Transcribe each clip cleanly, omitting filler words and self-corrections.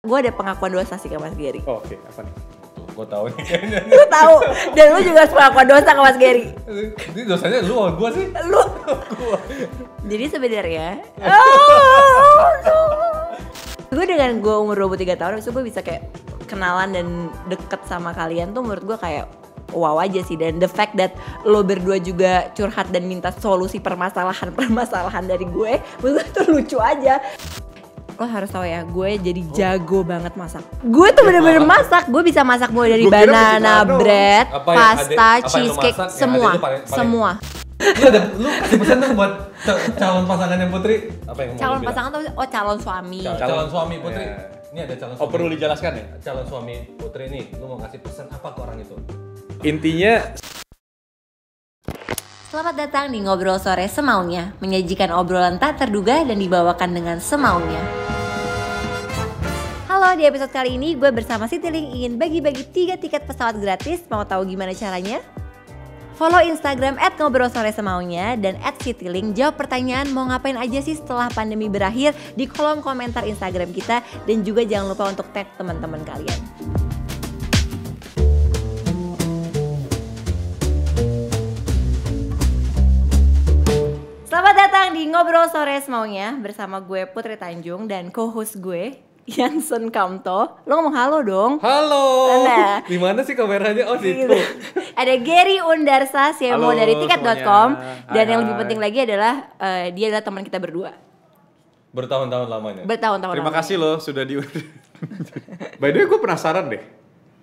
Gue ada pengakuan dosa sih ke Mas Gary. Oh, oke, apa nih? Gue tahu nih kayaknya. Lu tahu, dan lu juga harus pengakuan dosa ke Mas Gary. Ini dosanya lu sama gue sih? Lu. Jadi sebenarnya, gue dengan gue umur 23 tahun, abis itu gue bisa kayak kenalan dan deket sama kalian tuh menurut gue kayak wow aja sih. Dan the fact that lo berdua juga curhat dan minta solusi permasalahan dari gue, menurut gue tuh lucu aja. Lo harus tahu ya, gue jadi jago banget masak. Gue tuh bener-bener masak. Gue bisa masak mulai dari banana bread, pasta, cheesecake, semua. Lu kasih pesan dong buat calon pasangannya Putri. Apa yang mau calon pasangan tuh calon suami. Calon suami Putri. Ini ada calon suami. Oh, perlu dijelaskan ya? Calon suami Putri nih, lu mau kasih pesan apa ke orang itu? Intinya Selamat datang di Ngobrol Sore Semaunya, menyajikan obrolan tak terduga dan dibawakan dengan semaunya. Halo, di episode kali ini gue bersama Citylink ingin bagi-bagi 3 tiket pesawat gratis. Mau tahu gimana caranya? Follow Instagram @ngobrolsoresemaunya dan @Citylink. Jawab pertanyaan mau ngapain aja sih setelah pandemi berakhir di kolom komentar Instagram kita. Dan juga jangan lupa untuk tag teman-teman kalian. Selamat datang di Ngobrol Sore Semaunya bersama gue Putri Tanjung dan co-host gue Yansen Kamto. Lo ngomong halo dong. Halo. Mana? Di mana sih kameranya? Oh, situ. Ada Gary Undarsa, CMO Halo dari tiket.com. semuanya. Dan Hai, yang lebih hai. penting lagi adalah dia adalah teman kita berdua. Bertahun-tahun lamanya. Bertahun-tahun. terima lamanya. kasih loh sudah diundang. By the way, gue penasaran deh.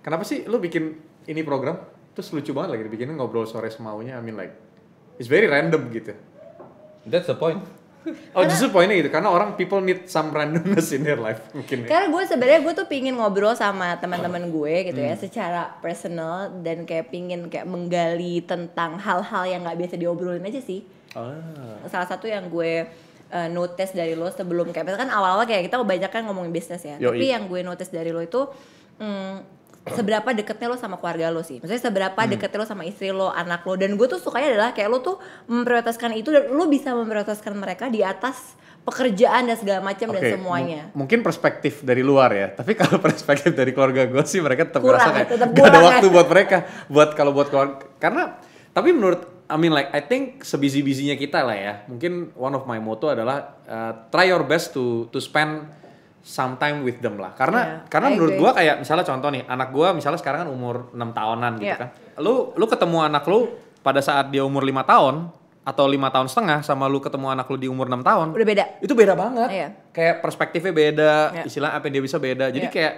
Kenapa sih lu bikin ini program? Terus lucu banget lagi dibikinnya Ngobrol Sore Semaunya. I mean like it's very random gitu. That's the point. Oh, justru poinnya gitu karena orang people need some randomness in their life mungkin ya. Karena gue sebenarnya gue tuh pingin ngobrol sama teman-teman gue gitu ya secara personal dan kayak pingin kayak menggali tentang hal-hal yang nggak biasa diobrolin aja sih. Salah satu yang gue notice dari lo sebelum kayak misalkan awal-awal kayak kita kebanyakan ngomongin bisnis ya. Yoi. Tapi yang gue notice dari lo itu seberapa deketnya lo sama keluarga lo sih. Maksudnya seberapa deketnya lo sama istri lo, anak lo. Dan gue tuh sukanya adalah kayak lo tuh memprioritaskan itu dan lo bisa memprioritaskan mereka di atas pekerjaan dan segala macam dan Oke, semuanya. Mungkin perspektif dari luar ya, tapi kalau perspektif dari keluarga gue sih mereka tetap Kurang, ngerasa kayak tetap gak ada kurang waktu ya. buat mereka. Buat keluarga, karena tapi menurut I mean like I think sebisi-bisinya kita lah ya. Mungkin one of my motto adalah try your best to spend some time with them lah. Karena I menurut agree. gue kayak misalnya contoh nih, anak gue misalnya sekarang kan umur 6 tahunan gitu Yeah. kan. Lu ketemu anak lu pada saat dia umur 5 tahun atau 5 tahun setengah sama lu ketemu anak lu di umur 6 tahun. Udah beda. Itu beda banget. Iya. Kayak perspektifnya beda, Iya. istilah apa yang dia bisa beda. Jadi Iya. kayak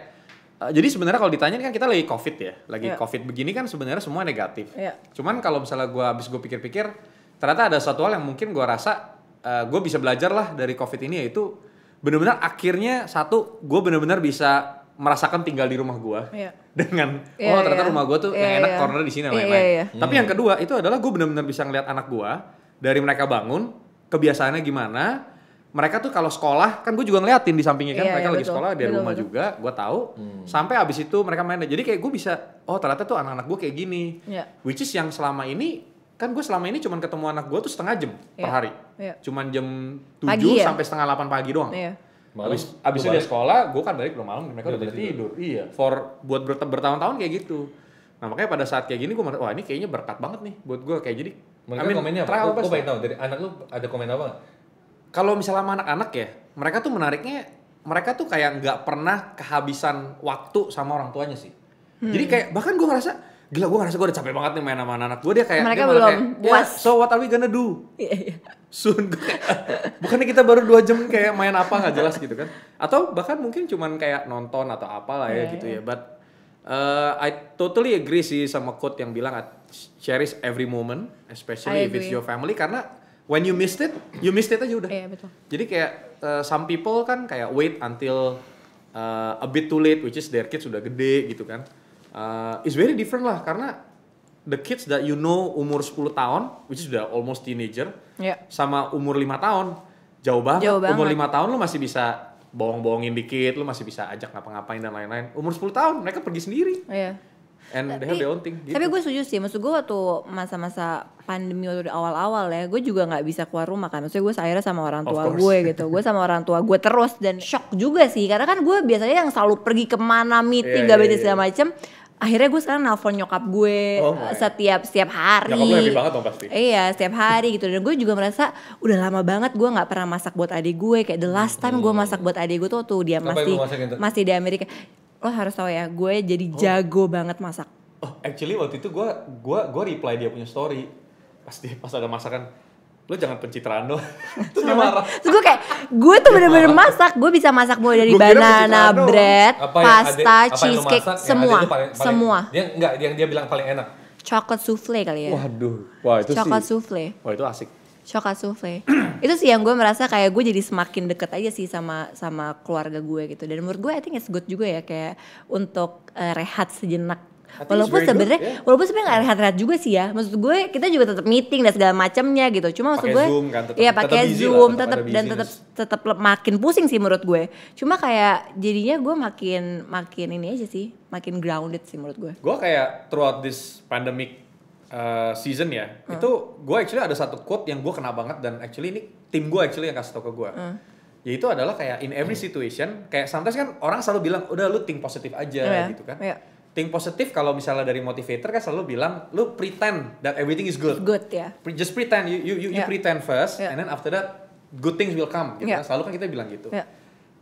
jadi sebenarnya kalau ditanya kan kita lagi Covid ya. Lagi Iya. Covid begini kan sebenarnya semua negatif. Iya. Cuman kalau misalnya gue pikir-pikir ternyata ada satu hal yang mungkin gue rasa gue bisa belajar lah dari Covid ini, yaitu benar-benar akhirnya satu gue benar-benar bisa merasakan tinggal di rumah gue. Iya. Dengan Iya, ternyata iya. rumah gue tuh Iya, yang enak iya. corner di sini dan Iya, lain-lain. iya, iya. Tapi yang kedua itu adalah gue benar-benar bisa ngeliat anak gue dari mereka bangun kebiasaannya gimana. Mereka tuh kalau sekolah kan gue juga ngeliatin di sampingnya kan Iya, mereka iya, lagi betul. sekolah dari Betul, rumah betul. juga gue tahu. Sampai abis itu mereka main. Jadi kayak gue bisa ternyata tuh anak-anak gue kayak gini. Iya. Which is yang selama ini kan gue selama ini cuman ketemu anak gue tuh setengah jam per Iya. hari. Iya. Cuman jam 7 Pagi ya? sampai setengah 8 pagi doang. Iya. Abis itu dia sekolah, gue kan balik belum malam, mereka udah pada tidur. Iya. Buat bertahun-tahun kayak gitu. Nah makanya pada saat kayak gini gue merasa, wah ini kayaknya berkat banget nih buat gue kayak jadi. Mereka komennya try our apa? best Gue pengen lah. tahu dari anak lu ada komen apa nggak? Kalau misalnya sama anak-anak ya, mereka tuh menariknya, mereka tuh kayak nggak pernah kehabisan waktu sama orang tuanya sih. Jadi kayak bahkan gue ngerasa, gila gue ngerasa gue udah capek banget nih main sama anak-anak gue. Dia kayak Mereka dia malah belum kayak, puas. "Yeah, so what are we gonna do? Iya, iya. Soon." Bukannya kita baru 2 jam kayak main apa nggak jelas gitu kan? Atau bahkan mungkin cuman kayak nonton atau apalah ya Iya, gitu iya. ya. But I totally agree sih sama quote yang bilang cherish every moment, especially I if it's agree. your family, karena when you missed it aja udah. Iya, betul. Jadi kayak some people kan kayak wait until a bit too late, which is their kids sudah gede gitu kan. It's very different lah karena the kids that you know umur 10 tahun, which is sudah almost teenager, Iya. sama umur 5 tahun, jauh banget. Jauh banget. Umur 5 tahun lu masih bisa bohong-bohongin dikit, lu masih bisa ajak ngapa-ngapain dan lain-lain. Umur 10 tahun mereka pergi sendiri. Iya. And they have their own thing. Gitu. Tapi gue setuju sih, maksud gue waktu masa-masa pandemi waktu awal-awal ya, gue juga nggak bisa keluar rumah kan. Maksudnya gue akhirnya sama orang tua gue gitu, gue sama orang tua gue terus dan shock juga sih, karena kan gue biasanya yang selalu pergi kemana meeting, segala macem. Akhirnya gue sekarang nelfon nyokap gue setiap hari. Nyokap lo happy banget dong pasti. Iya, setiap hari gitu. Dan gue juga merasa udah lama banget gue nggak pernah masak buat adik gue. Kayak the last time gue masak buat adik gue tuh waktu dia masih di Amerika. Lo harus tahu ya, gue jadi jago banget masak. Oh, actually waktu itu gue reply dia punya story. Pas ada masakan, lo jangan pencitraan doang. Terus dia marah. Terus gue kayak, gue tuh bener-bener masak. Gue bisa masak mulai dari banana bread, pasta, cheesecake, semua. Dia bilang paling enak. Chocolate souffle kali ya. Wah itu Chocolate sih. souffle. Wah itu asik. Coklat souffle. Itu sih yang gue merasa kayak gue jadi semakin deket aja sih sama keluarga gue gitu. Dan menurut gue I think it's good juga ya kayak untuk rehat sejenak. Walaupun sebenarnya nggak rehat-rehat juga sih ya. Maksud gue kita juga tetap meeting dan segala macamnya gitu. Cuma maksud gue iya pakai Zoom tetap makin pusing sih menurut gue. Cuma kayak jadinya gue makin ini aja sih, makin grounded sih menurut gue. Gue kayak throughout this pandemic season ya, itu gue actually ada satu quote yang gue kena banget dan actually ini tim gue actually yang kasih tau ke gue. Yaitu adalah kayak in every situation, kayak sometimes kan orang selalu bilang udah lu think positif aja gitu kan. Think positif kalau misalnya dari motivator kan selalu bilang lu pretend that everything is good. Good ya. Just pretend you pretend first and then after that good things will come gitu kan. Selalu kan kita bilang gitu.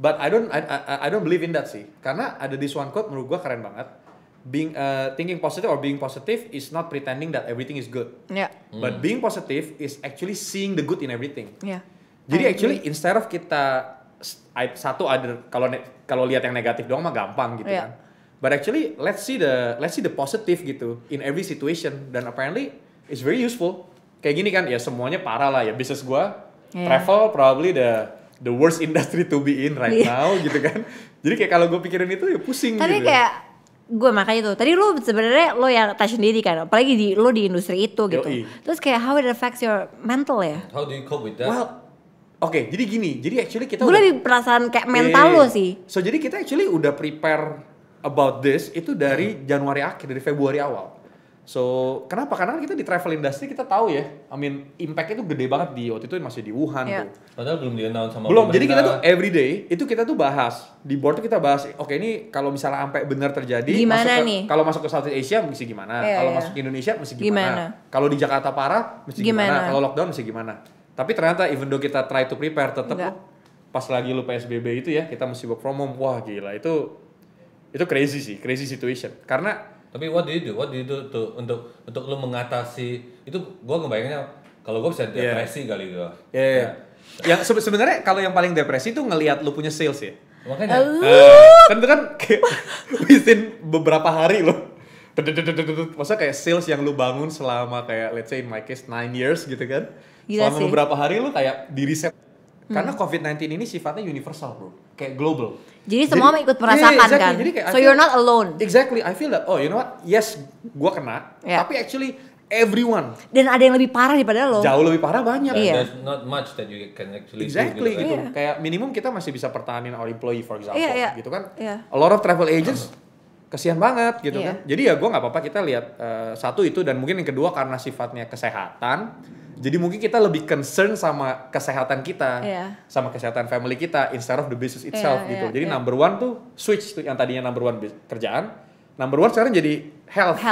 But I don't believe in that sih. Karena ada this one quote menurut gue keren banget. Thinking positive or being positive is not pretending that everything is good. But being positive is actually seeing the good in everything. Jadi actually instead of kita kalau lihat yang negatif doang mah gampang gitu kan. But actually let's see the positive gitu in every situation dan apparently it's very useful. Kayak gini kan ya semuanya parah lah ya bisnis gua travel probably the worst industry to be in right now gitu kan. Jadi kayak kalau gue pikirin itu ya pusing. Tapi gitu. kayak gue makanya tuh tadi lu sebenarnya lo yang touch sendiri kan, apalagi lo di industri itu gitu. Terus kayak how it affects your mental ya? How do you cope with that? Well, oke, jadi gini, jadi actually kita gue lebih perasaan kayak mental lo sih. So jadi kita actually udah prepare about this itu dari Januari akhir, dari Februari awal. So kenapa? Karena kita di travel industry kita tahu ya, I mean impact itu gede banget di waktu itu masih di Wuhan tuh. Padahal belum di-announce sama belum, jadi kita tuh everyday itu kita tuh bahas di board tuh kita bahas, oke ini kalau misalnya sampai benar terjadi, kalau masuk ke Southeast Asia mesti gimana, kalau masuk ke Indonesia mesti gimana, kalau di Jakarta parah mesti gimana, kalau lockdown mesti gimana. Tapi ternyata even though kita try to prepare tetap pas lagi lu PSBB itu ya kita mesti work from home, wah gila itu crazy sih, crazy situation karena. Tapi what do you do tuh untuk lu mengatasi itu? Gua ngebayanginnya kalau gua bisa depresi kali gitu. Yang sebenarnya kalau yang paling depresi tuh ngelihat lu punya sales ya. Makanya kan itu kan kayak within beberapa hari loh. Maksudnya kayak sales yang lu bangun selama kayak let's say in my case 9 years gitu kan. Selama beberapa hari lu kayak di reset. Karena COVID-19 ini sifatnya universal bro, kayak global. Jadi semua ikut merasakan kan. So you're not alone. Exactly, I feel that. Oh you know what? Yes, gua kena. Tapi actually everyone. Dan ada yang lebih parah daripada lo. Jauh lebih parah banyak. There's not much that you can actually do gitu. Kayak minimum kita masih bisa pertahanin our employee for example, gitu kan. A lot of travel agents kasihan banget gitu kan. Jadi ya gue nggak apa-apa kita lihat satu itu dan mungkin yang kedua karena sifatnya kesehatan. Jadi mungkin kita lebih concern sama kesehatan kita, sama kesehatan family kita instead of the business itself gitu. Jadi number one tuh switch tuh yang tadinya number one kerjaan, number one sekarang jadi health.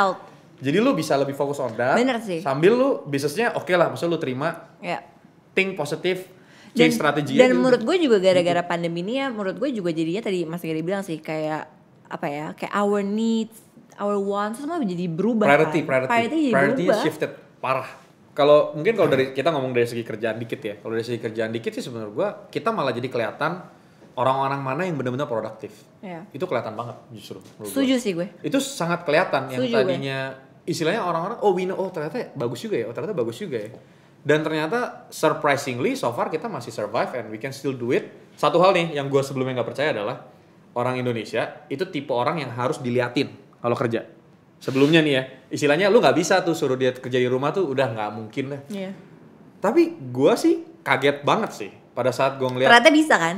Jadi lu bisa lebih fokus on that. Bener sih. Sambil lu bisnisnya oke lah, maksudnya lu terima, think positif, change strategi. Dan menurut gue juga gara-gara pandemi ini ya, menurut gue juga jadinya tadi Mas Gary bilang sih kayak apa ya, kayak our needs, our wants semua jadi berubah. Priority shifted parah. Kalau dari kita ngomong dari segi kerjaan dikit ya. Kalau dari segi kerjaan dikit sih sebenarnya gue kita malah jadi kelihatan orang-orang mana yang benar-benar produktif. Itu kelihatan banget justru. Setuju sih gue. Itu sangat kelihatan yang tadinya istilahnya orang-orang ternyata bagus juga ya. Dan ternyata surprisingly so far kita masih survive and we can still do it. Satu hal nih yang gue sebelumnya nggak percaya adalah orang Indonesia itu tipe orang yang harus diliatin kalau kerja. Sebelumnya nih ya, istilahnya lu nggak bisa tuh suruh dia kerja di rumah tuh udah nggak mungkin lah. Tapi gue sih kaget banget sih pada saat gue ngeliat. Ternyata bisa kan?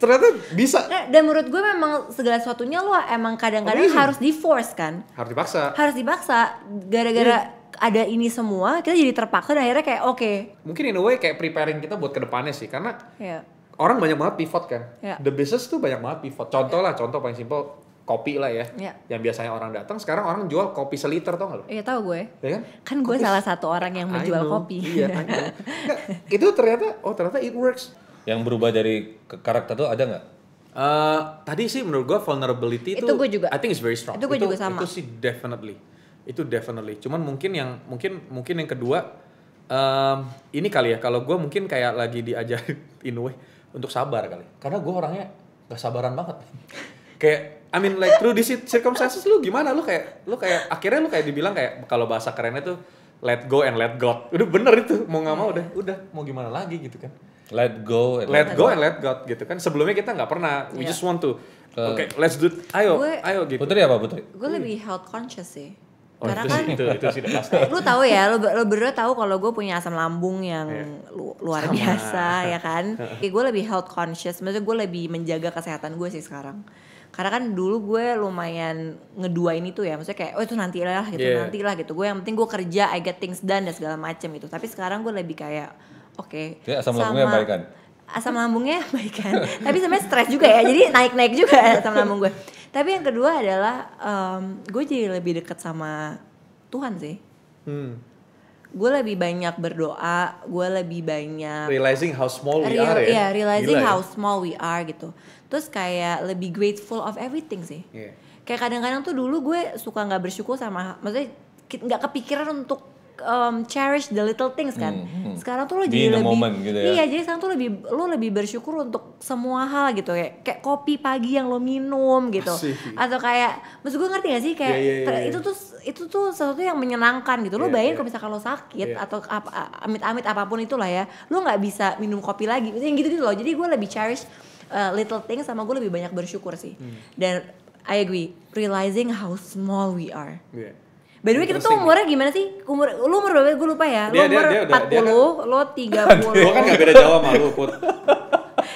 ternyata bisa. Nah, dan menurut gue memang segala sesuatunya lo emang kadang-kadang Amazing. harus di force kan. Harus dipaksa. Harus dipaksa. Gara-gara ada ini semua kita jadi terpaksa dan akhirnya kayak oke. Mungkin in a way kayak preparing kita buat kedepannya sih, karena Ya. orang banyak banget pivot kan. Ya. The business tuh banyak banget pivot. Contoh paling simpel kopi lah ya. Ya. Yang biasanya orang datang, sekarang orang jual kopi seliter, tau gak lo? Iya tahu gue. Ya kan? Kan gue Kopi- salah satu orang yang menjual I know. kopi. Iya, I know. Nggak, itu ternyata it works. Yang berubah dari karakter tuh ada nggak? Tadi sih menurut gue vulnerability Itu gue juga. I think it's very strong. Itu gue juga sama. Itu sih definitely. Cuman mungkin yang kedua ini kali ya, kalau gue mungkin kayak lagi diajarin in a way untuk sabar kali. Karena gue orangnya gak sabaran banget. Kayak I mean like through these circumstances lu gimana? Lu kayak akhirnya lu kayak dibilang kayak kalau bahasa kerennya tuh let go and let God. Udah bener itu, mau nggak mau udah mau gimana lagi gitu kan. Let go and Let go and let God gitu kan. Sebelumnya kita nggak pernah, we just want to okay, let's do it. Ayo gitu. Putri apa Putri? Gue lebih health conscious sih. Oh, Karena itu kan sih udah pasti. lu tahu ya, lu berdua tahu kalau gue punya asam lambung yang luar Sama. biasa ya kan. Kayak gue lebih health conscious, maksudnya gue lebih menjaga kesehatan gue sih sekarang. Karena kan dulu gue lumayan ngeduain itu ya, maksudnya kayak itu nantilah gitu. Gue yang penting gue kerja, I get things done dan segala macem gitu. Tapi sekarang gue lebih kayak oke, Jadi asam lambungnya baik kan? Asam lambungnya baik kan. Tapi sebenarnya stres juga ya, jadi naik-naik juga asam lambung gue. Tapi yang kedua adalah gue jadi lebih dekat sama Tuhan sih. Gue lebih banyak berdoa, gue lebih banyak Realizing how small we are ya. Iya, realizing Gila, how ya? small we are gitu. Terus kayak lebih grateful of everything sih. Iya. Kayak kadang-kadang tuh dulu gue suka nggak bersyukur sama, maksudnya nggak kepikiran untuk cherish the little things kan. Sekarang tuh lo Be jadi in the lebih, moment gitu ya. iya jadi sekarang tuh lo lebih bersyukur untuk semua hal gitu, kayak kopi pagi yang lo minum gitu. Asik. Atau kayak, maksud gue ngerti gak sih kayak Iya. itu tuh sesuatu yang menyenangkan gitu. Lo Iya, bayangin iya. kalau misalkan lo sakit Iya. atau amit-amit apapun itulah ya, lo nggak bisa minum kopi lagi, maksudnya gitu loh. Jadi gue lebih cherish little things, sama gue lebih banyak bersyukur sih. Dan I agree, realizing how small we are. Iya. By the way, kita tuh umurnya gimana sih? Lu umur berapa? Gue lupa ya. Lu Dia umur udah- 40, lo 30. Gua kan gak beda jauh sama lu, Put.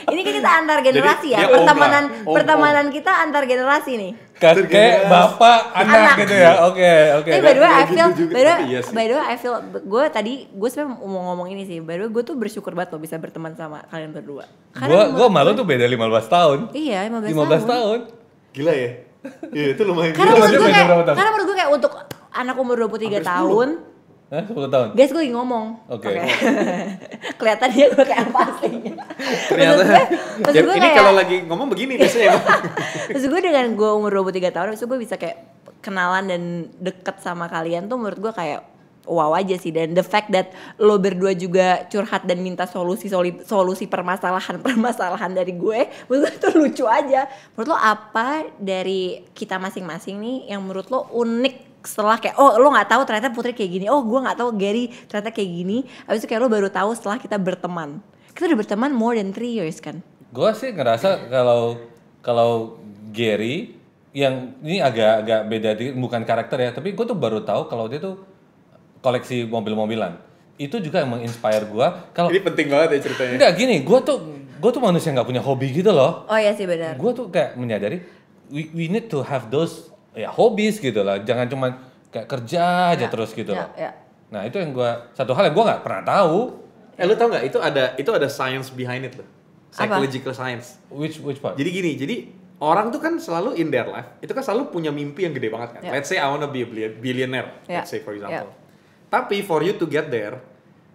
Ini kan kita antar generasi Jadi, ya. dia om Pertemanan lah. Om. pertemanan kita antar generasi nih. Kayak bapak anak gitu ya. Oke. Tapi by the way, I Gitu feel, juga, by the tapi iya sih. way, I feel, gue sebenarnya mau ngomong ini sih. By the way, gue tuh bersyukur banget lo bisa berteman sama kalian berdua. Gua malu tuh beda 15 tahun. Iya, 15 15 tahun. Gila ya? Iya, itu lumayan Karena gila. menurut gue Beda kayak, berapa tahun? karena menurut gue kayak untuk anak umur 23 tahun, Hah, 10 tahun. guys gue lagi ngomong. Oke. Kelihatan dia gue kayak apa aslinya. Ternyata. Maksud gue Ini kayak, kalau lagi ngomong begini biasanya. maksud gue dengan gue umur 23 tahun, maksud gue bisa kayak kenalan dan deket sama kalian tuh menurut gue kayak wow aja sih. Dan the fact that lo berdua juga curhat dan minta solusi permasalahan dari gue, menurut gue itu lucu aja. Menurut lo apa dari kita masing-masing nih yang menurut lo unik setelah kayak lo nggak tahu ternyata Putri kayak gini, gue nggak tahu Gary ternyata kayak gini, habis itu kayak lo baru tahu setelah kita berteman. Kita udah berteman more than 3 years kan. Gue sih ngerasa kalau Gary yang ini agak beda bukan karakter ya, tapi gue tuh baru tahu kalau dia tuh koleksi mobil-mobilan. Itu juga yang menginspire gue. Kalau Ini penting banget ya ceritanya. enggak gini, gue tuh manusia nggak punya hobi gitu loh. Oh iya sih benar. Gue tuh kayak menyadari we need to have those ya hobbies gitu lah. Jangan cuma kayak kerja aja terus gitu loh. Ya. Nah itu yang satu hal yang gue nggak pernah tahu. Lu tau nggak itu ada science behind it loh. Psychological science. Which part? Jadi gini, orang tuh kan selalu in their life, itu kan selalu punya mimpi yang gede banget kan. Yeah. Let's say I wanna be a billionaire, Yeah. let's say for example. Yeah. Tapi for you to get there,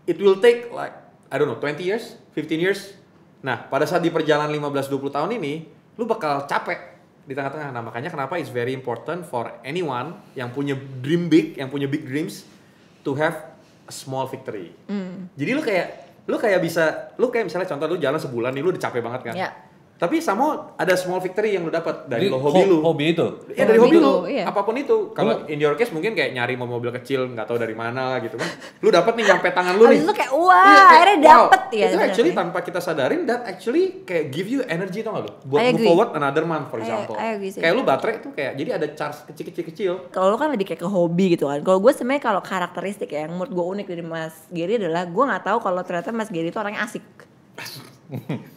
it will take like, I don't know, 20 years, 15 years. Nah, pada saat di perjalanan 15-20 tahun ini, lu bakal capek di tengah-tengah. Nah, makanya kenapa it's very important for anyone yang punya dream big, yang punya big dreams, to have a small victory. Jadi lu kayak misalnya contoh lu jalan sebulan nih, lu udah capek banget kan. Ya. Tapi sama ada small victory yang lu dapat dari Jadi, hobi lu. Hobi itu. Ya dari Hobi hobi lu, lu, iya. apapun itu. Kalau in your case mungkin kayak nyari mobil kecil, nggak tahu dari mana gitu kan. Lu dapat nih nyampe tangan lu nih. Habis itu kayak Iya, wah, kayak, akhirnya dapet ya. Itu bener actually sih. tanpa kita sadarin, that actually kayak give you energy tau gak lu? Buat I move agree. forward another month for example. I agree sih. Kayak lu baterai itu kayak jadi ada charge kecil-kecil. Kalau lo kan lebih kayak ke hobi gitu kan. Kalau gue sebenarnya kalau karakteristik ya, yang menurut gue unik dari Mas Gary adalah gue nggak tahu kalau ternyata Mas Gary itu orangnya asik.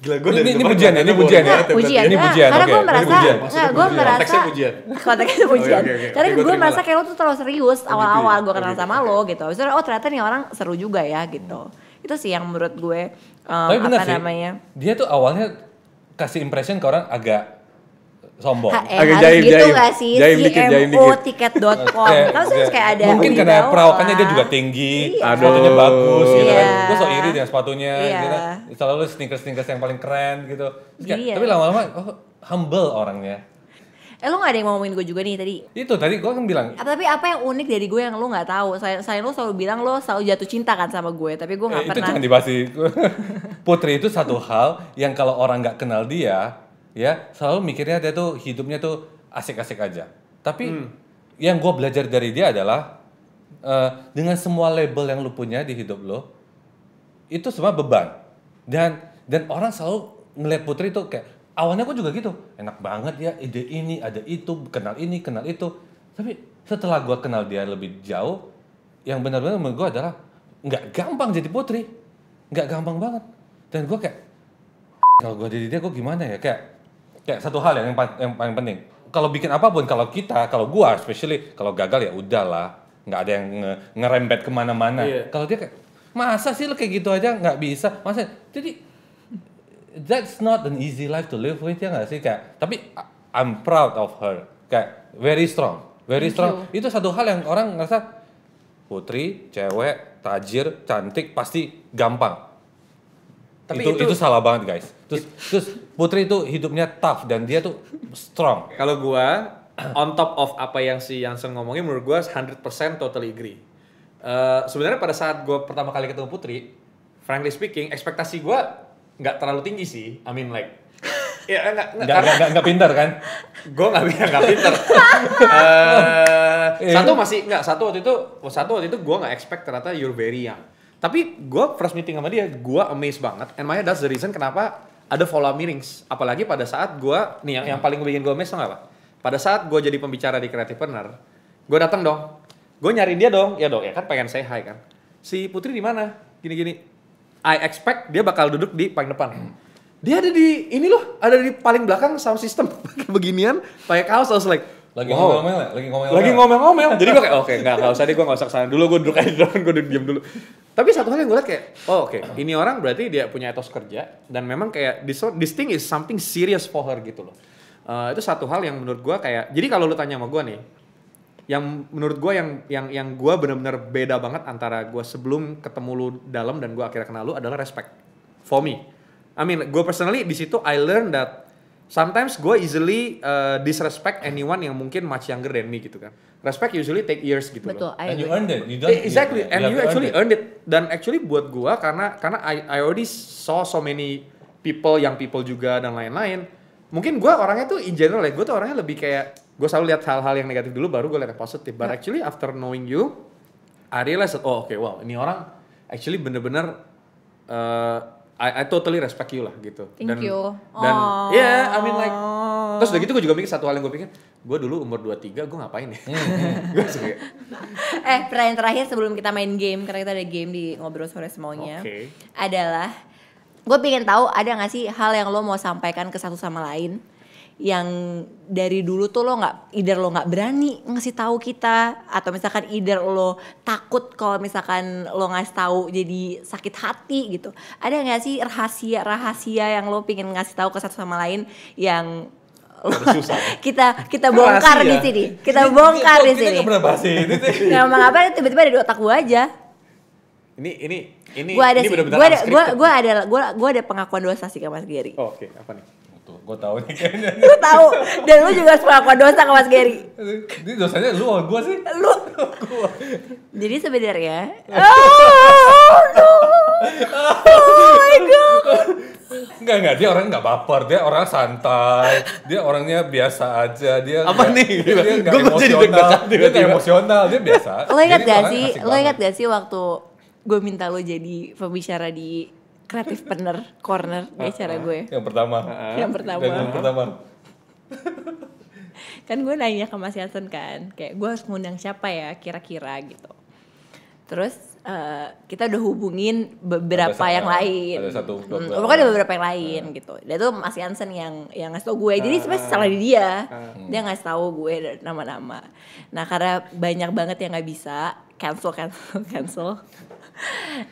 Gila gue Ini pujian ya, ini pujian ya. Pujian, Ini nah, pujian, karena oke. gue Ini merasa, pujian. nggak, gue merasa Konteksnya pujian. konteksnya pujian. Oke. Karena Oke, gua gue terima merasa lah. kayak lo tuh terlalu serius awal-awal gue kenal gitu. sama lo gitu. Misalnya, oh ternyata nih orang seru juga ya gitu. Itu sih yang menurut gue Tapi benar apa sih, namanya? dia tuh awalnya kasih impression ke orang agak sombong. Agak harus jaim, gitu jaim. gak sih? Jaim dikit, jaim dikit. CMO-ticket.com. Kan harus kayak ada mungkin karena wibawa perawakannya dia lah. juga tinggi, Iya. sepatunya Aduh. bagus gitu kan. Iya. Gue so iri dengan sepatunya Iya. gitu. Selalu sneakers yang paling keren gitu. Terus kayak, Iya. tapi lama-lama humble orangnya. Lo gak ada yang mau ngomongin gue juga nih tadi? Itu tadi gue kan bilang, Tapi apa yang unik dari gue yang lo gak tahu? Selain lo selalu bilang lo selalu jatuh cinta kan sama gue, tapi gue gak itu pernah. jangan dibahas sih. Putri itu satu hal yang kalau orang nggak kenal dia, ya selalu mikirnya dia tuh hidupnya tuh asik-asik aja. Tapi yang gue belajar dari dia adalah dengan semua label yang lu punya di hidup lo, itu semua beban. Dan orang selalu ngeliat Putri tuh kayak awalnya gue juga gitu, enak banget ya ide ini, ada itu, kenal ini, kenal itu. Tapi setelah gue kenal dia lebih jauh, yang benar-benar menurut gue adalah nggak gampang jadi Putri, nggak gampang banget. Dan gue kayak kalau gue jadi dia gue gimana ya, kayak satu hal yang paling penting. Kalau bikin apapun, kalau gue especially kalau gagal ya udahlah, nggak ada yang ngerembet kemana-mana. Iya. Kalau dia kayak masa sih lo kayak gitu aja nggak bisa, masa jadi that's not an easy life to live with ya nggak sih, kayak tapi I'm proud of her, kayak very strong. Itu satu hal yang orang ngerasa Putri cewek tajir cantik pasti gampang. Tapi itu salah banget guys. Terus Putri itu hidupnya tough dan dia tuh strong. Kalau gua on top of apa yang si Yansen ngomongin, menurut gua 100% totally agree. Sebenarnya pada saat gua pertama kali ketemu Putri, frankly speaking, ekspektasi gua nggak terlalu tinggi sih. I mean like, ya Nggak pintar kan? gue nggak pinter. Satu waktu itu gue nggak expect ternyata you're very young. Tapi gue first meeting sama dia, gue amazed banget. And makanya that's the reason kenapa ada follow up meetings. Apalagi pada saat gue, nih yang paling bikin gue amazed tau gak apa? Pada saat gue jadi pembicara di Creativepreneur, gue datang dong. Gue nyariin dia dong, ya kan pengen say hi kan. Si Putri di mana? Gini-gini. I expect dia bakal duduk di paling depan. Dia ada di ini loh, ada di paling belakang sound system. Pakai beginian, pakai kaos, I was like, Lagi wow. ngomel-ngomel. Jadi gue kayak oke, nggak usah deh, gue nggak usah kesana dulu, gue duduk aja di depan, gue diam dulu. Tapi satu hal yang gue liat kayak, oh oke, ini orang berarti dia punya etos kerja dan memang kayak this thing is something serious for her gitu loh. Itu satu hal yang menurut gue kayak, jadi kalau lu tanya sama gue nih, yang menurut gue yang gue benar-benar beda banget antara gue sebelum ketemu lu dalam dan gue akhirnya kenal lu adalah respect. For me, I mean, gue personally di situ I learned that sometimes gue easily disrespect anyone yang mungkin much younger than me gitu kan. Respect usually take years gitu Betul, loh. And you earned it. You don't, Exactly, and you actually earned it. earned it. Dan actually buat gue karena I already saw so many people, young people juga dan lain-lain. Mungkin gue orangnya tuh in general ya, gue tuh orangnya lebih kayak gue selalu lihat hal-hal yang negatif dulu baru gue lihat yang positif. But actually after knowing you, I realized that, oh okay, wow, ini orang actually bener-bener I totally respect you lah gitu. Thank you. Dan yeah, I mean like, terus udah gitu gue juga mikir satu hal yang gue pikir, gue dulu umur 23 gue ngapain ya? Gue suka. Pertanyaan terakhir sebelum kita main game, karena kita ada game di Ngobrol Sore Semaunya. Oke. Adalah, gue pengen tahu ada gak sih hal yang lo mau sampaikan ke satu sama lain yang dari dulu tuh lo nggak, either lo nggak berani ngasih tahu kita, atau misalkan either lo takut kalau misalkan lo ngasih tahu jadi sakit hati gitu. Ada nggak sih rahasia yang lo pengen ngasih tahu ke satu sama lain yang Susah. kita bongkar di sini, kita bongkar di Kita sini. nggak pernah bahas ini. Ngomong apa tiba-tiba ada di otak gue aja. Ini Gue ada bener-bener unscripted. gue ada pengakuan dosa sih ke Mas Gary. Oh, oke, apa nih? Tuh, gue tahu nih kayaknya. Gue tahu, dan lu juga harus pengakuan dosa ke Mas Gary. Ini dosanya lu sama gue sih. Lu. Jadi sebenarnya, oh no, oh my god. Enggak, dia orang nggak baper, dia orang santai, dia orangnya biasa aja, dia Apa nggak- nih? dia nggak Gua jadi emosional, deg-degan dia nggak tiba-tiba. emosional, dia biasa. Lo ingat Jadi gak orang sih? asik Lo ingat banget. gak sih waktu gue minta lo jadi pembicara di Creativepreneur Corner di acara gue? Yang pertama. Yang pertama. Dan yang pertama. Kan gue nanya ke Mas Yansen kan, kayak gue harus ngundang siapa ya kira-kira gitu. Terus kita udah hubungin beberapa yang lain. Ada satu, Pokoknya ada beberapa yang lain gitu. Dan itu Mas Yansen yang ngasih tau gue. Jadi sebenarnya salah di dia. Dia ngasih tahu gue nama-nama. Nah karena banyak banget yang nggak bisa, cancel.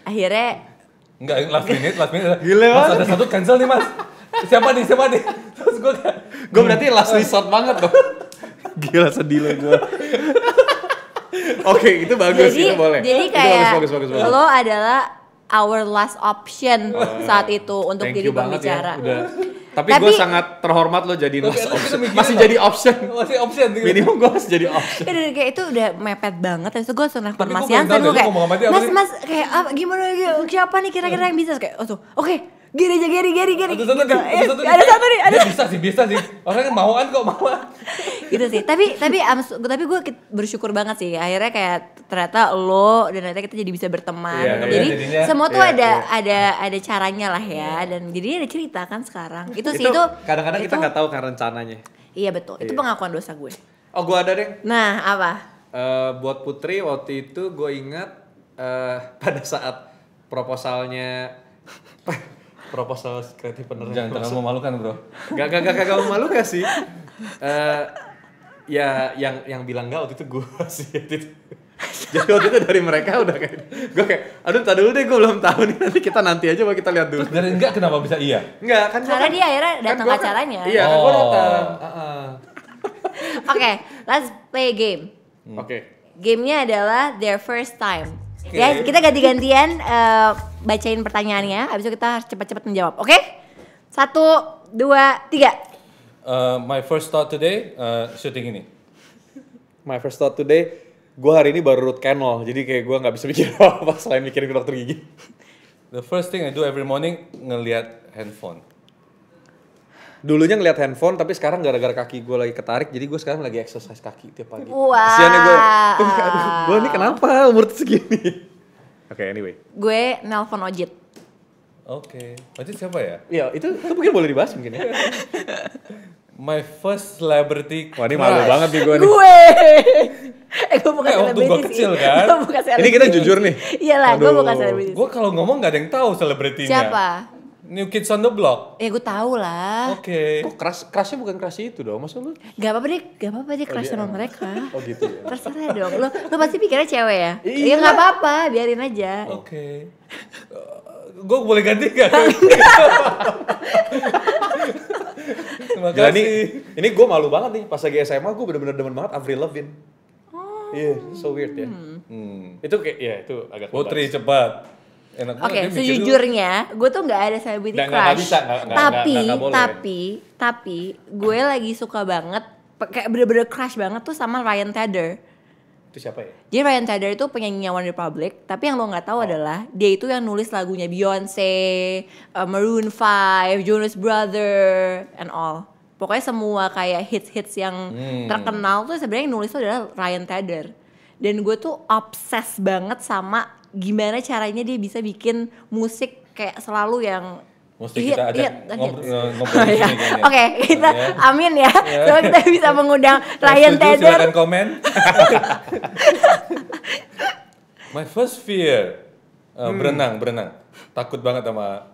Akhirnya Enggak, last minute. Gila, Mas Mas. ada satu cancel nih Mas. Siapa nih? Terus Gue berarti last resort banget dong. Gila sedih lah gue. Oke, itu bagus, itu boleh. Jadi Itu kayak bagus. lo adalah our last option saat itu untuk Thank jadi you banget ya. pembicara. Udah. Tapi gue sangat terhormat lo jadi last option. Masih jadi option. Masih option gitu. Minimum gue masih jadi option. Dan kayak itu udah mepet banget. Terus gue langsung nelfon Tapi Mas gue belum Yansen. tahu Gue deh, kayak, lu ngomong sama dia apa sih? Mas kayak gimana siapa nih kira-kira yang bisa? Terus kayak oke. Giri aja. Ada satu nih. Dia bisa sih. Orangnya mauan kok. Gitu sih. Tapi gue bersyukur banget sih. Akhirnya kayak ternyata lo dan ternyata kita jadi bisa berteman. Iya, Jadi jadinya. semua tuh ada caranya lah ya. Dan jadinya ada cerita kan sekarang. Itu sih itu. Kadang-kadang kita itu- nggak tahu kan rencananya. Iya betul. Itu Iya. pengakuan dosa gue. Oh, gue ada deh. Nah apa? Buat Putri waktu itu gue ingat pada saat proposalnya proposal kreatif penerima. Jangan terlalu memalukan bro. Gak memalukan sih. Ya yang bilang enggak waktu itu gue sih. Jadi waktu itu dari mereka udah kayak gue kayak aduh tadi dulu deh gue belum tahu nih nanti aja mau kita lihat dulu. Dari enggak kenapa bisa iya? Enggak kan Karena dia akhirnya datang ke acaranya. Iya kan gue Oh. datang. Oke, let's play a game. Oke. Gamenya adalah their first time. Ya, kita ganti-gantian bacain pertanyaannya. Habis itu kita harus cepat-cepat menjawab. Oke? 1, 2, 3. My first thought today, syuting ini. My first thought today, gue hari ini baru root canal, jadi kayak gue nggak bisa mikir apa selain mikirin ke dokter gigi. The first thing I do every morning, ngelihat handphone. Dulunya ngeliat handphone, tapi sekarang gara-gara kaki gue lagi ketarik, jadi gue sekarang lagi exercise kaki tiap pagi. Wow. Kasiannya gue ini kenapa umur segini? Oke, anyway. Gue nelpon Ojit. Oke. Berarti siapa ya? Iya, itu mungkin boleh dibahas mungkin ya. My first celebrity Wah, ini malu banget nih gue nih. Gue! Gue bukan Waktu selebriti gue sih. kecil kan? Gue bukan Ini kita selebriti. jujur nih. Iyalah, gue Aduh. bukan selebriti. Gue kalau ngomong nggak ada yang tahu selebritinya. Siapa? New Kids on the Block. Ya gue tahu lah. Oke. Kok crushnya bukan crush itu dong, maksud lu? Gak apa-apa deh crush sama mereka. Oh gitu ya. Terserah dong. Lo pasti pikirnya cewek ya? Iya. Ya gak apa-apa, biarin aja. Oke. Gue boleh ganti nggak? Terima Gila, kasih. ini gue malu banget nih, pas lagi SMA gue bener-bener demen banget Avril Lavigne. Iya, so weird ya. Itu kayak, ya itu agak Putri cepat. Enak banget, Oke, dia mikir dulu. sejujurnya gue tuh nggak ada celebrity Nggak crush. bisa, nggak boleh. Tapi gue lagi suka banget, kayak bener-bener crush banget tuh sama Ryan Tedder. Itu siapa ya? Jadi Ryan Tedder itu penyanyinya One Republic, tapi yang lo nggak tahu adalah dia itu yang nulis lagunya Beyonce, Maroon 5, Jonas Brother, and all. Pokoknya semua kayak hits-hits yang terkenal tuh sebenarnya yang nulis tuh adalah Ryan Tedder. Dan gue tuh obses banget sama gimana caranya dia bisa bikin musik kayak selalu yang Mesti kita ajak ngobrol di Iya. sini kayaknya. Oke, kita Ya. amin ya. Semoga kita bisa mengundang Ryan Setuju, Tedder. silakan komen. My first fear, berenang. Takut banget sama.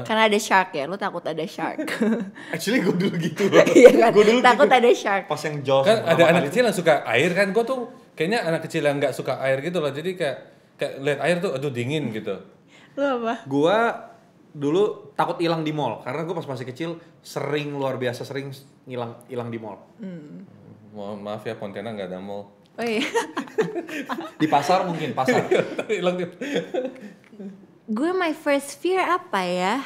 Karena ada shark ya, lu takut ada shark. Actually gue dulu gitu loh. Iya kan, Gue dulu takut gitu. ada shark. Pas yang Jaws Kan ada pertama anak kali kecil yang suka air kan, gue tuh kayaknya anak kecil yang nggak suka air gitu loh. Jadi kayak lihat air tuh, aduh dingin gitu. Lu apa? Gua dulu takut hilang di mall karena gue pas masih kecil luar biasa sering hilang di mall. Mohon maaf ya, Pontianak nggak ada mall. Oh iya. Di pasar mungkin pasar. Hilang di. Gue my first fear apa ya?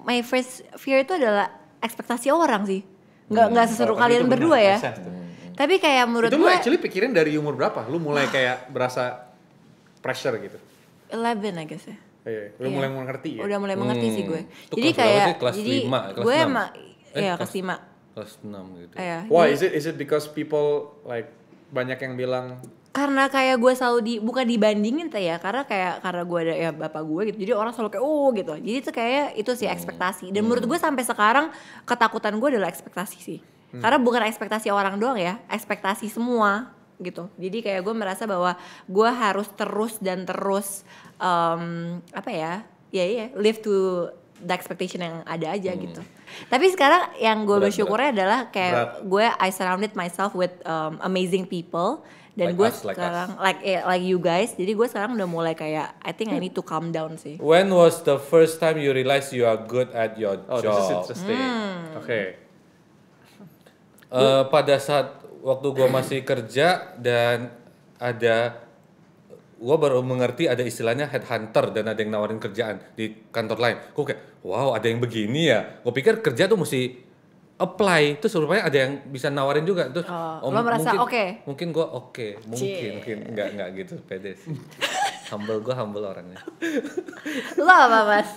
My first fear itu adalah ekspektasi orang sih. Nggak seseru Tapi kalian itu benar, berdua ya. make sense tuh. Tapi kayak menurut Itu lu gue actually pikirin dari umur berapa? Lu mulai kayak berasa pressure gitu. 11 I guess ya. Iya, lu Iya. mulai mengerti ya. Udah mulai mengerti sih gue. Itu Jadi kelas berapa kayak sih? Kelas jadi 5, kelas gue 6? emang ya kelas 5. Kelas 6 gitu. Iya. Why Jadi- is it because people like banyak yang bilang karena kayak gue selalu bukan dibandingin tuh ya, karena gue ada ya bapak gue gitu, jadi orang selalu kayak oh gitu, jadi itu kayak itu sih ekspektasi. Dan menurut gue sampai sekarang ketakutan gue adalah ekspektasi sih, karena bukan ekspektasi orang doang ya, ekspektasi semua gitu. Jadi kayak gue merasa bahwa gue harus terus live to the expectation yang ada aja gitu. Tapi sekarang yang gue bersyukurnya adalah kayak gue I surrounded myself with amazing people. Dan gue sekarang like you guys, jadi gue sekarang udah mulai kayak I think I need to calm down sih. When was the first time you realize you are good at your job? This is interesting. Oke. Pada saat waktu gue masih kerja dan gue baru mengerti ada istilahnya headhunter dan ada yang nawarin kerjaan di kantor lain. Gue kayak, wow ada yang begini ya. Gue pikir kerja tuh mesti apply, terus rupanya ada yang bisa nawarin juga. Terus lo merasa oke? Mungkin gue mungkin enggak gitu, pede sih. Gue humble orangnya. Lo apa Mas?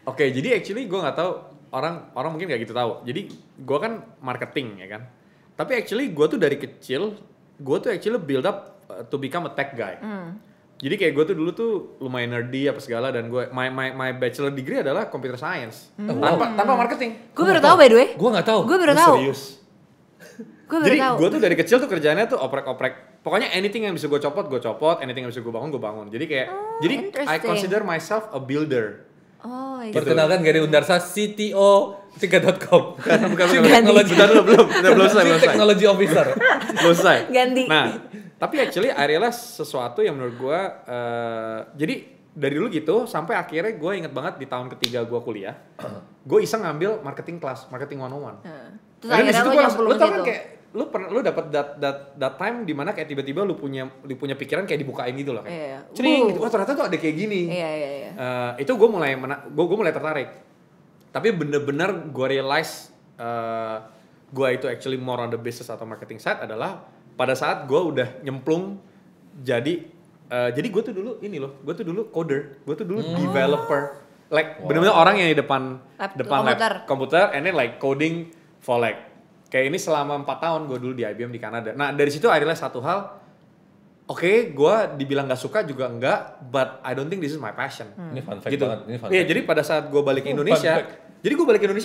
Oke, jadi actually gue nggak tahu orang mungkin nggak gitu tahu. Jadi gue kan marketing ya kan. Tapi actually gue tuh dari kecil gue tuh actually build up to become a tech guy. Jadi kayak gue tuh dulu tuh lumayan nerdy apa segala dan gue my bachelor degree adalah computer science tanpa marketing. Gue baru tahu by the way. Gue nggak tahu. Gue baru tahu. Serius. Jadi gue tuh dari kecil tuh kerjaannya tuh oprek-oprek. Pokoknya anything yang bisa gue copot, anything yang bisa gue bangun. Jadi kayak I consider myself a builder. Oh, iya. Perkenalkan Gary Undarsa, CTO 3.com. Bukan. Belum selesai. Technology officer. Belum selesai. Ganti. Nah, tapi actually I realize sesuatu yang menurut gue, jadi dari dulu gitu sampai akhirnya gue inget banget di tahun ketiga gue kuliah, gue iseng ngambil marketing class, marketing 101. Terus akhirnya lo nyemplung lu tau kan situ. kayak lu dapat that time di mana kayak tiba-tiba lu punya pikiran kayak dibukain gitu loh kayak. Cering gitu. Wah, ternyata tuh ada kayak gini. Iya. Itu gue mulai tertarik. Tapi bener-bener gue realize gue itu actually more on the business atau marketing side adalah pada saat gue udah nyemplung jadi gue tuh dulu coder, gue tuh dulu developer, like bener-bener orang yang di depan lab komputer and then like coding for like kayak ini selama 4 tahun gue dulu di IBM di Kanada. Nah dari situ akhirnya satu hal, gue dibilang gak suka juga enggak, but I don't think this is my passion. Ini fun fact gitu. banget. Ini fun Iya, fact. jadi pada saat gue balik ke Indonesia,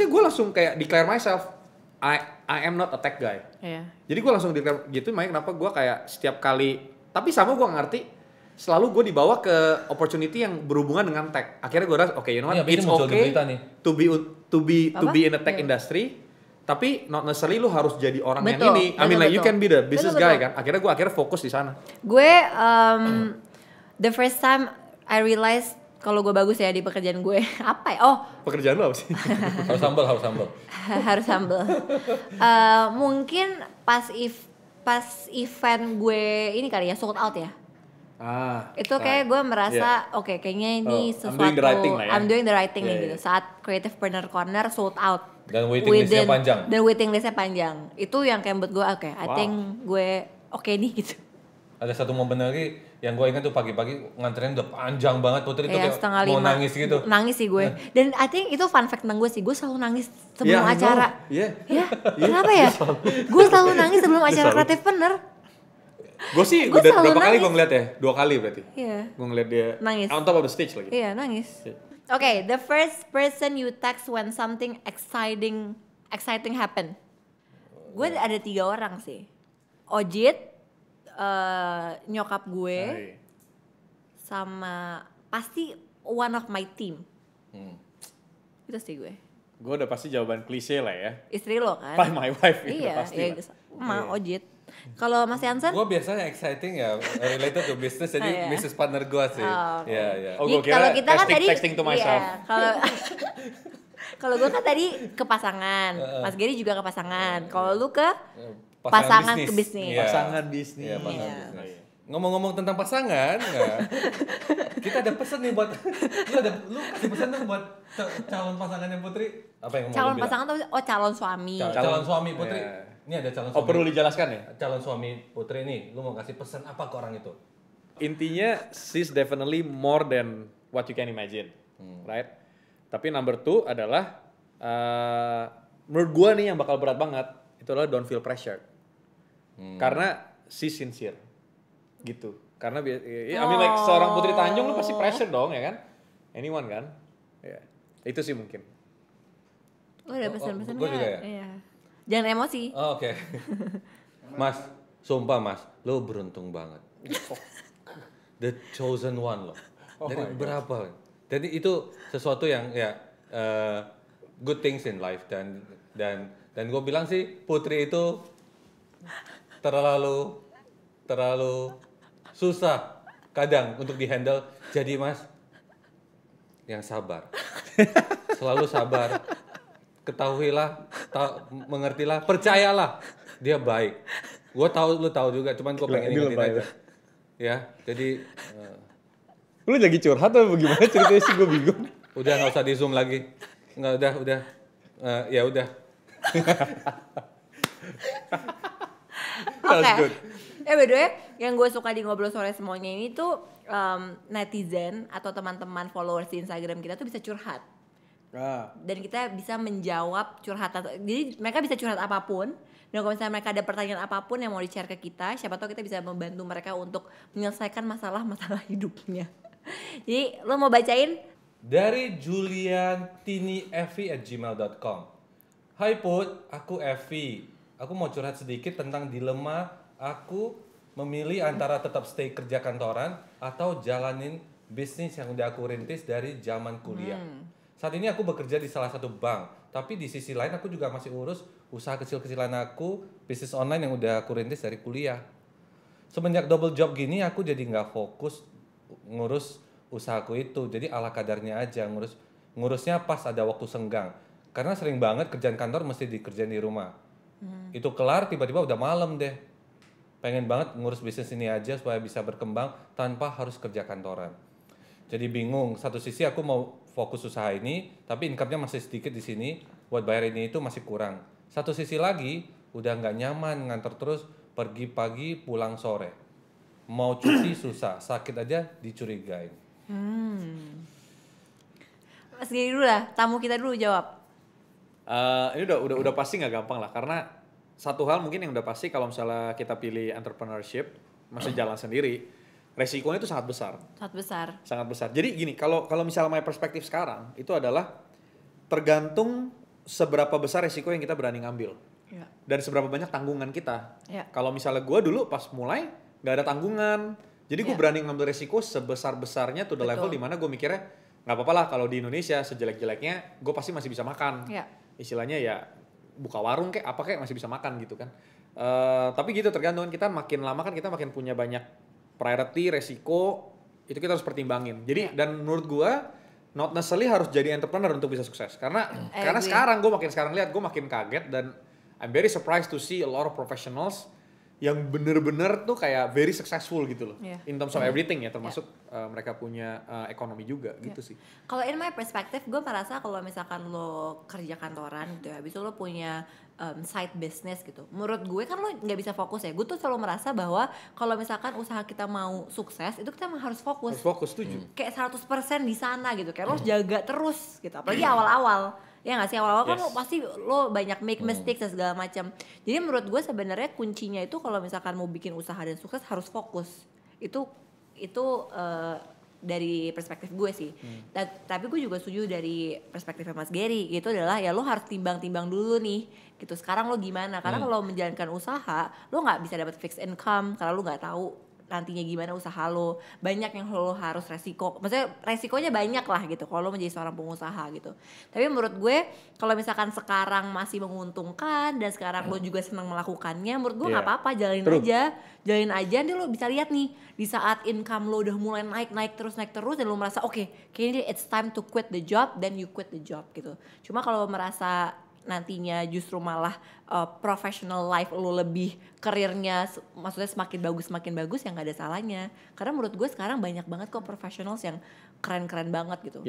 gue langsung kayak declare myself, I am not a tech guy. Iya. Jadi gue langsung declare gitu, makanya kenapa gue kayak setiap kali, tapi sama gue ngerti, selalu gue dibawa ke opportunity yang berhubungan dengan tech. Akhirnya gue rasa, you know what, it's okay to be in the tech industry. Tapi not necessarily lu harus jadi orang yang ini. I mean like you can be the business guy kan. Akhirnya gue fokus di sana. Gue the first time I realized kalau gue bagus ya di pekerjaan gue apa ya? Pekerjaan lu apa sih? harus humble. Harus humble. Mungkin pas event gue ini kali ya sold out ya. Itu kayak gue merasa kayaknya ini sesuatu I'm doing the right thing lah ya. I'm doing the right thing nih gitu. Saat Creative Partner Corner sold out. Dan waiting listnya panjang. Itu yang kayak buat gue I think gue nih gitu. Ada satu momen lagi yang gue ingat tuh pagi-pagi nganterin udah panjang banget Putri tuh kayak mau 5. nangis gitu. Nangis sih gue. Dan I think itu fun fact tentang gue sih. Gue selalu nangis sebelum acara. Iya. Kenapa ya? Gue selalu nangis sebelum acara Creative Partner. Gue sih udah berapa kali gue ngeliat ya? 2 kali berarti. Iya. Gue ngeliat dia nangis on top of the stage lagi. Iya, nangis. Okay, the first person you text when something exciting happen. Gue ada 3 orang sih. Ojit, nyokap gue, sama pasti one of my team. Itu sih gue. Gue udah pasti jawaban klise lah ya. Istri lo kan? My wife itu iya, pasti. Iya, Ojit. Kalau Mas Jansen? Gue biasanya exciting ya related to business jadi Mrs. Partner gue sih. Iya. Gue kira kalau kita kan tadi texting to myself. Kalau gue kan tadi ke pasangan, Mas Gary juga ke pasangan. Kalau lu ke pasangan ke bisnis. Pasangan bisnis. Ngomong-ngomong tentang pasangan, kita ada pesan nih buat lu kasih pesan dong buat calon pasangannya Putri. Apa yang calon pasangan atau calon suami? Calon suami Putri. Ini ada calon suami. Perlu dijelaskan ya? Calon suami Putri nih, lu mau kasih pesan apa ke orang itu? Intinya she's definitely more than what you can imagine, right? Tapi number 2 adalah menurut gua nih yang bakal berat banget itu adalah don't feel pressure. Karena she's sincere. Gitu. Karena I mean like seorang Putri Tanjung lu pasti pressure dong ya kan? Anyone kan? Ya. Itu sih mungkin. Ada pesan-pesannya. Gua juga ya? Iya. Jangan emosi. Oke. Mas, Sumpah Mas, lo beruntung banget. The chosen one loh. Dari berapa? Jadi itu sesuatu yang ya good things in life dan gue bilang sih Putri itu terlalu susah kadang untuk dihandle. Jadi Mas yang sabar. Selalu sabar. Ketahuilah, mengertilah, percayalah dia baik. Gue tahu lu tahu juga, cuman gue pengen ingetin aja. Ya, jadi Lu lagi curhat atau bagaimana ceritanya sih, gue bingung. udah nggak usah di zoom lagi. Nggak, udah. Ya udah. Oke. By the way, yang gue suka di ngobrol sore semuanya ini tuh netizen atau teman-teman followers di Instagram kita tuh bisa curhat. Dan kita bisa menjawab curhatan. Jadi mereka bisa curhat apapun. Dan kalau misalnya mereka ada pertanyaan apapun yang mau di-share ke kita, siapa tahu kita bisa membantu mereka untuk menyelesaikan masalah-masalah hidupnya. Jadi lo mau bacain? Dari juliantini@gmail.com. Hai Put, aku Evi. Aku mau curhat sedikit tentang dilema aku memilih antara tetap stay kerja kantoran atau jalanin bisnis yang udah aku rintis dari zaman kuliah. Saat ini aku bekerja di salah satu bank, tapi di sisi lain aku juga masih urus usaha kecil-kecilan aku, bisnis online yang udah aku rintis dari kuliah. Semenjak double job gini aku jadi nggak fokus ngurus usahaku itu, jadi ala kadarnya aja ngurusnya pas ada waktu senggang. Karena sering banget kerjaan kantor mesti dikerjain di rumah. Itu kelar tiba-tiba udah malam deh. Pengen banget ngurus bisnis ini aja supaya bisa berkembang tanpa harus kerja kantoran. Jadi bingung, satu sisi aku mau fokus usaha ini, tapi income-nya masih sedikit di sini, buat bayar ini itu masih kurang. Satu sisi lagi, udah nggak nyaman ngantor terus, pergi pagi pulang sore. Mau cuti susah, sakit aja dicurigain. Mas Giri dulu lah, tamu kita dulu jawab. Ini udah pasti nggak gampang lah, karena satu hal mungkin yang udah pasti kalau misalnya kita pilih entrepreneurship, masih jalan sendiri, resikonya itu sangat besar. Sangat besar. Jadi gini, kalau misalnya my perspektif sekarang itu adalah tergantung seberapa besar resiko yang kita berani ngambil. Ya. Dan seberapa banyak tanggungan kita. Ya. Kalau misalnya gue dulu pas mulai nggak ada tanggungan, jadi gue berani ngambil resiko sebesar-besarnya to the level dimana gue mikirnya nggak apa-apa lah kalau di Indonesia sejelek-jeleknya gue pasti masih bisa makan. Ya. Istilahnya ya buka warung kayak apa kayak masih bisa makan gitu kan. Tapi gitu tergantung kita makin lama kan kita makin punya banyak priority, resiko itu kita harus pertimbangin. Jadi dan menurut gue not necessarily harus jadi entrepreneur untuk bisa sukses. Karena sekarang gue makin lihat gue makin kaget dan I'm very surprised to see a lot of professionals yang bener-bener tuh kayak very successful gitu loh. In terms of everything ya, termasuk mereka punya ekonomi juga gitu sih. Kalau in my perspective, gue merasa kalau misalkan lo kerja kantoran gitu ya, habis itu lo punya side business gitu. Menurut gue kan lo nggak bisa fokus ya. Gue tuh selalu merasa bahwa kalau misalkan usaha kita mau sukses, itu kita emang harus fokus. Harus fokus, setuju. Kayak 100% di sana gitu. Kayak lo harus jaga terus gitu. Apalagi awal-awal. Ya nggak sih, awal-awal kan lo pasti lo banyak make mistakes dan segala macam. Jadi menurut gue sebenarnya kuncinya itu kalau misalkan mau bikin usaha dan sukses harus fokus. Itu dari perspektif gue sih. Tapi gue juga setuju dari perspektifnya Mas Gary. Itu adalah ya lo harus timbang-timbang dulu nih. Gitu sekarang lo gimana? Karena kalau menjalankan usaha lo nggak bisa dapat fixed income karena lo nggak tahu nantinya gimana usaha lo. Banyak yang lo harus resiko, maksudnya resikonya banyak lah gitu kalau lo menjadi seorang pengusaha gitu. Tapi menurut gue kalau misalkan sekarang masih menguntungkan dan sekarang lo juga senang melakukannya, menurut gue nggak apa-apa, jalanin aja. Nanti lo bisa lihat nih di saat income lo udah mulai naik terus dan lo merasa oke, kayaknya it's time to quit the job, then you quit the job gitu. Cuma kalau merasa nantinya justru malah professional life lo lebih karirnya maksudnya semakin bagus ya nggak ada salahnya, karena menurut gue sekarang banyak banget kok professionals yang keren banget gitu.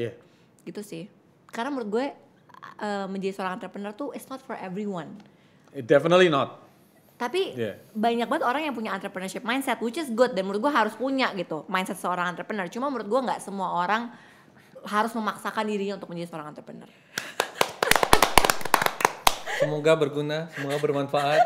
Gitu sih, karena menurut gue menjadi seorang entrepreneur tuh it's not for everyone. Definitely not. Tapi banyak banget orang yang punya entrepreneurship mindset which is good dan menurut gue harus punya gitu mindset seorang entrepreneur. Cuma menurut gue nggak semua orang harus memaksakan dirinya untuk menjadi seorang entrepreneur. Semoga berguna, semoga bermanfaat.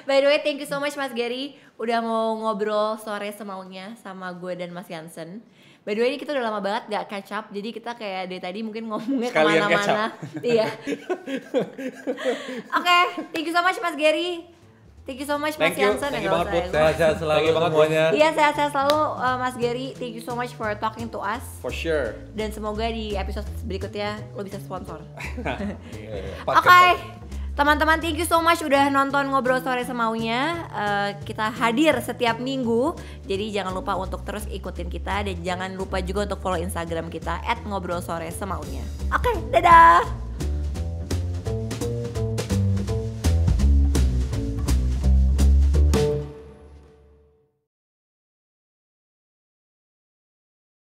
By the way, thank you so much Mas Gary udah mau ngobrol sore semaunya sama gue dan Mas Jansen. By the way, ini kita udah lama banget gak catch up, jadi kita kayak dari tadi mungkin ngomongnya kemana-mana. Iya. Oke, thank you so much Mas Gary. Thank you so much Mas Thank you. Jansen. Thank you banget, Put. Sehat-sehat selalu Thank you banget, semuanya. Iya sehat-sehat selalu Mas Gary. Thank you so much for talking to us. For sure. Dan semoga di episode berikutnya lo bisa sponsor. Podcast. Oke, teman-teman thank you so much udah nonton Ngobrol Sore Semaunya. Kita hadir setiap minggu, jadi jangan lupa untuk terus ikutin kita dan jangan lupa juga untuk follow Instagram kita @ngobrolsoresemaunya. Oke, dadah.